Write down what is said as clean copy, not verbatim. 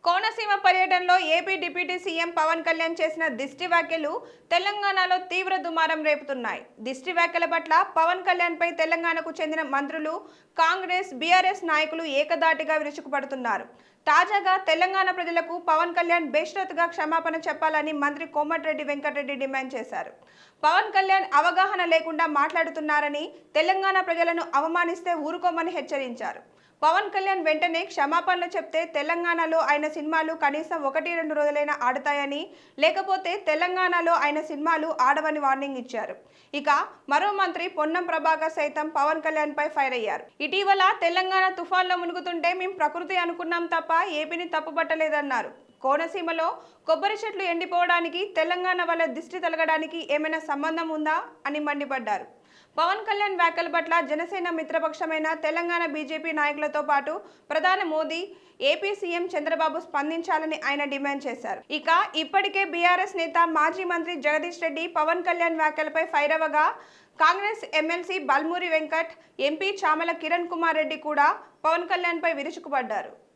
కోనసీమ పర్యటనలో AP deputy CM Pawan Kalyan చేసిన దిష్టి వ్యాఖ్యలు తెలంగాణలో తీవ్ర దుమారం రేపుతున్నాయి. దిష్టి వ్యాఖ్యల పట్ల పవన్ కళ్యాణ్ పై తెలంగాణకు చెందిన మంత్రులు, కాంగ్రెస్, బీఆర్ఎస్ నాయకులు ఏకధాటిగా విరుచుకుపడుతున్నారు. తాజాగా తెలంగాణ ప్రజలకు పవన్ కళ్యాణ్ బేషరతుగా క్షమాపణ చెప్పాలని మంత్రి కోమటిరెడ్డి వెంకటరెడ్డి డిమాండ్ చేశారు. పవన్ కళ్యాణ్ అవగాహన లేకుండా మాట్లాడుతున్నారని, తెలంగాణ ప్రజలను అవమానిస్తే ఊరుకోమని హెచ్చరించారు. పవన్ కళ్యాణ్ వెంటనే క్షమాపణలు చెప్తే తెలంగాణలో ఆయన సినిమాలు కనీసం 1-2 రోజులైనా ఆడతాయని, లేకపోతే తెలంగాణలో ఆయన సినిమాలు ఆడవని వార్నింగ్ ఇచ్చారు. ఇక మరో మంత్రి పొన్నం ప్రభాకర్ సైతం పవన్ కళ్యాణ్ పై ఫైర్ అయ్యారు. ఇటీవల తెలంగాణ తుఫాన్లో మునుగుతుంటే మేం ప్రకృతి అనుకున్నాం తప్ప ఏపీని తప్పుపట్టలేదన్నారు. కోనసీమలో కొబ్బరి చెట్లు ఎండిపోవడానికి తెలంగాణ వల్ల దిష్టి తలగడానికి ఏమైనా సంబంధం ఉందా అని మండిపడ్డారు. పవన్ కళ్యాణ్ వ్యాఖ్యల పట్ల జనసేన మిత్రపక్షమైన తెలంగాణ బీజేపీ నాయకులతో పాటు ప్రధాని మోదీ, ఏపీ సీఎం చంద్రబాబు స్పందించాలని ఆయన డిమాండ్ చేశారు. ఇక ఇప్పటికే బీఆర్ఎస్ నేత మాజీ మంత్రి జగదీష్ రెడ్డి పవన్ కళ్యాణ్ వ్యాఖ్యలపై ఫైర్ అవ్వగా, కాంగ్రెస్ ఎమ్మెల్సీ బల్మూరి వెంకట్, ఎంపీ చామల కిరణ్ కుమార్ రెడ్డి కూడా పవన్ కళ్యాణ్ పై విరుచుకుపడ్డారు.